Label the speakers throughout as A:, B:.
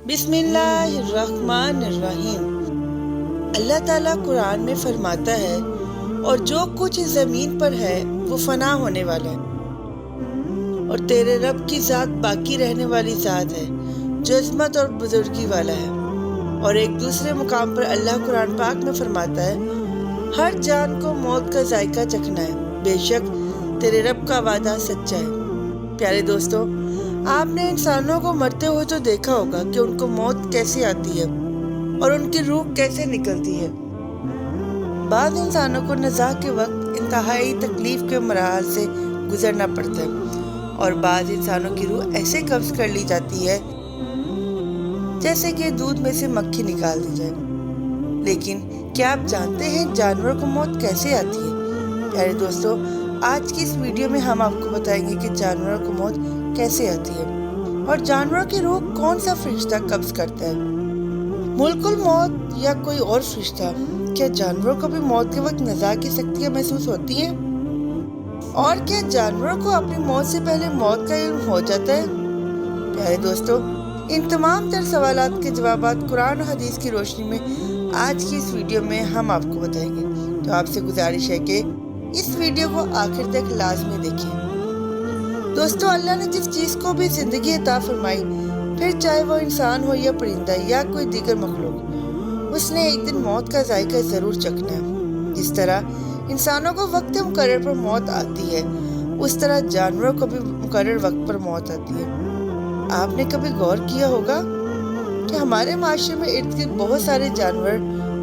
A: बिस्मिल्लाहिर्रहमानिर्रहीम। अल्लाह ताला कुरान में फरमाता है, और जो कुछ इस ज़मीन पर है वो फना होने वाला है, और तेरे रब की ज़ात बाकी रहने वाली ज़ात है जो अज़मत और बुजुर्गी वाला है। और एक दूसरे मुकाम पर अल्लाह कुरान पाक में फरमाता है, हर जान को मौत का जायका चखना है, बेशक तेरे रब का वादा सच्चा है। प्यारे दोस्तों, आपने इंसानों को मरते हुए तो देखा होगा कि उनको मौत कैसे आती है और उनकी रूह कैसे निकलती है। बाद इंसानों को नज़ा के वक्त इंतहाई तकलीफ के मराहल से गुजरना पड़ता है, और बाद इंसानों की रूह ऐसे कब्ज कर ली जाती है जैसे कि दूध में से मक्खी निकाल दी जाए। लेकिन क्या आप जानते हैं जानवरों को मौत कैसे आती है? प्यारे दोस्तों, आज की इस वीडियो में हम आपको बताएंगे कि जानवरों को मौत कैसे आती है और जानवरों की रूह कौन सा फरिश्ता कब्ज करता है। मुल्कुल मौत या कोई और फरिश्ता, क्या जानवरों को भी मौत के वक्त नज़ा की शक्तियाँ महसूस होती हैं? और क्या जानवरों को अपनी मौत से पहले मौत का इल्म हो जाता है? प्यारे दोस्तों, इन तमाम तर सवालात के जवाबात कुरान और हदीस की रोशनी में आज की इस वीडियो में हम आपको बताएंगे। तो आपसे गुजारिश है कि इस वीडियो को आखिर तक लाजमी देखें। दोस्तों, अल्लाह ने जिस चीज़ को भी ज़िंदगी अता फरमाई, फिर चाहे वो इंसान हो या परिंदा या कोई दीगर मखलूक, उसने एक दिन मौत का जायका ज़रूर चखना है। जिस तरह इंसानों को वक्त मुकर्रर पर मौत आती है, उस तरह जानवरों को भी मुकर्रर वक्त पर मौत आती है। आपने कभी गौर किया होगा कि हमारे माशरे में इर्द गिर्द बहुत सारे जानवर,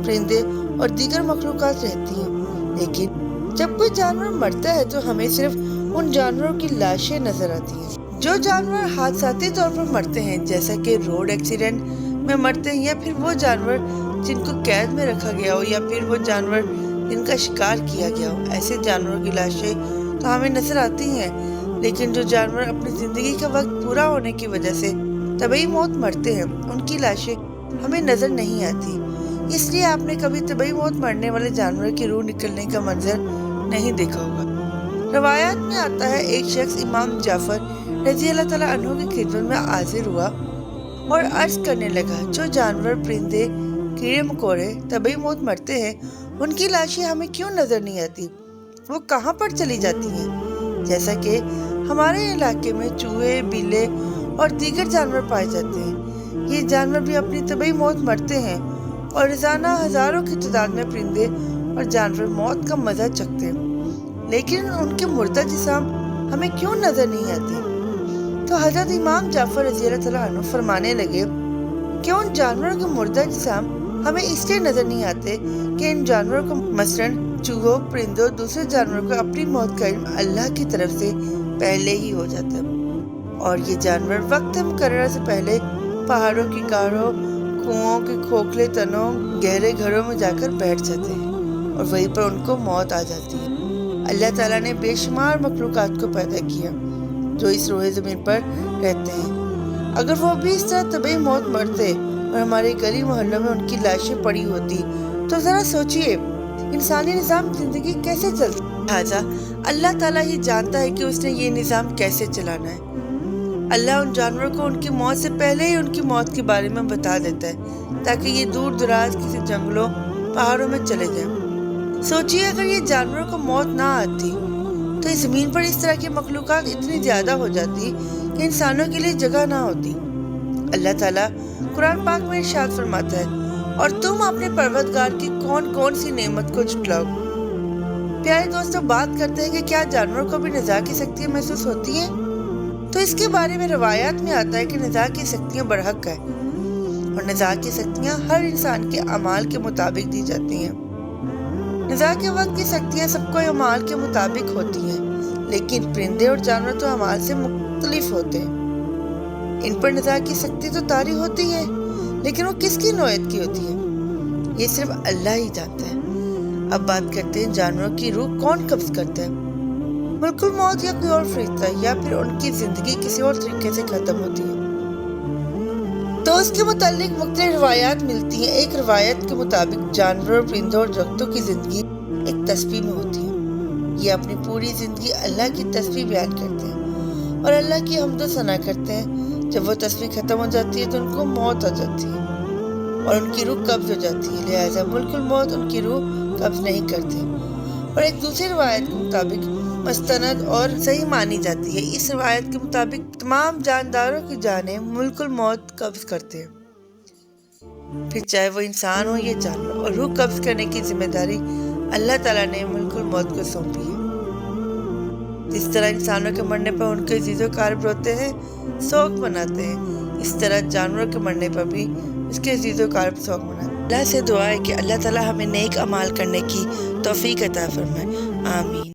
A: परिंदे और दीगर मखलूकात रहती हैं, लेकिन जब कोई जानवर मरता है तो हमें सिर्फ उन जानवरों की लाशें नजर आती हैं। जो जानवर हादसाती तौर पर मरते हैं, जैसा कि रोड एक्सीडेंट में मरते हैं, या फिर वो जानवर जिनको कैद में रखा गया हो, या फिर वो जानवर जिनका शिकार किया गया हो, ऐसे जानवरों की लाशें तो हमें नजर आती हैं। लेकिन जो जानवर अपनी जिंदगी का वक्त पूरा होने की वजह से तबई मौत मरते हैं, उनकी लाशें हमें नजर नहीं आती। इसलिए आपने कभी तबई मौत मरने वाले जानवर की रूह निकलने का मंजर नहीं देखा होगा। रवायात में आता है, एक शख्स इमाम जाफर रजी अल्लाह ताला अन्हु की खिदमत में हाजिर हुआ और अर्ज करने लगा, जो जानवर, परिंदे, कीड़े मकोड़े तबई मौत मरते हैं, उनकी लाशें हमें क्यों नजर नहीं आती? वो कहाँ पर चली जाती हैं? जैसा कि हमारे इलाके में चूहे, बिल्ले और दीगर जानवर पाए जाते हैं, ये जानवर भी अपनी तबई मौत मरते हैं, और रोजाना हजारों की तादाद में परिंदे और जानवर मौत का मजा चखते हैं, लेकिन उनके मुर्दा जिस्म हमें क्यों नजर नहीं आते? तो हजरत इमाम जाफर रज़ी अल्लाह ताला अन्हु फरमाने लगे कि उन जानवरों के मुर्दा जिस्म हमें इसलिए नजर नहीं आते कि इन जानवरों को, मसलन चूहों, परिंदों, दूसरे जानवरों को अपनी मौत का इल्म अल्लाह की तरफ से पहले ही हो जाता है, और ये जानवर वक्त मुकर्रर से पहले पहाड़ों की गाढ़ों, कुओं के खोखले तनों, गहरे घरों में जाकर बैठ जाते हैं, और वहीं पर उनको मौत आ जाती है। अल्लाह ताला ने बेशुमार मखलूकात को पैदा किया जो इस रोए ज़मीन पर रहते हैं। अगर वो भी इस तरह तबई मौत मरते और हमारे गली मोहल्लों में उनकी लाशें पड़ी होती, तो ज़रा सोचिए इंसानी निज़ाम ज़िंदगी कैसे चलता। लिहाजा अल्लाह ताला ही जानता है कि उसने ये निज़ाम कैसे चलाना है। अल्लाह उन जानवरों को उनकी मौत से पहले ही उनकी मौत के बारे में बता देता है, ताकि ये दूर दराज किसी जंगलों, पहाड़ों में चले जाएं। सोचिए, अगर ये जानवरों को मौत ना आती तो इस ज़मीन पर इस तरह की मखलूकात इतनी ज़्यादा हो जाती कि इंसानों के लिए जगह ना होती। अल्लाह ताला कुरान पाक में इरशाद फरमाता है, और तुम अपने परवरदिगार की कौन कौन सी नेमत को झुटलाओ। प्यारे दोस्तों, बात करते हैं कि क्या जानवरों को भी नज़ा की शक्तियाँ महसूस होती हैं? तो इसके बारे में रवायात में आता है कि नज़ा की शक्तियाँ बरहक है, और नज़ा की शक्तियाँ हर इंसान के अमाल के मुताबिक दी जाती हैं। नज़ा के वक्त की शक्तियाँ सबको अमाल के मुताबिक होती हैं, लेकिन परिंदे और जानवर तो अमाल से मुख्तलिफ होते हैं। इन पर नज़ा की शक्ति तो तारी होती है, लेकिन वो किसकी नौयत की होती है, ये सिर्फ अल्लाह ही जानता है। अब बात करते हैं जानवरों की रूह कौन कब्ज करता है। मुल्कुल मौत या कोई और फरिश्ता, या फिर उनकी जिंदगी किसी और तरीके से खत्म होती है। तो उसके मुतालिक मुख्तलिफ रवायात मिलती हैं। एक रवायत के मुताबिक जानवरों, परिंदों और दरख्तों की जिंदगी एक तस्बीह में होती है। ये अपनी पूरी जिंदगी अल्लाह की तस्बीह बयान करते हैं और अल्लाह की हम्द व सना करते हैं, جب وہ تسبیح ختم ہو جاتی ہے تو ان کو موت آ جاتی ہے اور ان کی روح قبض ہو جاتی ہے، لہٰذا ملک الموت ان کی روح قبض نہیں کرتے۔ اور ایک دوسری روایت کے مطابق مستند اور صحیح مانی جاتی ہے۔ اس روایت کے مطابق تمام جانداروں کی جانیں ملک الموت قبض کرتے ہیں، پھر چاہے وہ انسان ہو یا جانور، اور روح قبض کرنے کی ذمہ داری اللہ تعالیٰ نے ملک الموت کو سونپی ہے۔ جس طرح انسانوں کے مرنے پر ان کے عزیز و اقارب روتے ہیں، سوگ مناتے ہیں، اس طرح جانوروں کے مرنے پر بھی اس کے عزیز و اقارب سوگ مناتے ہیں۔ اللہ سے دعا ہے کہ اللہ تعالیٰ ہمیں نیک اعمال کرنے کی توفیق عطا فرمائے، آمین۔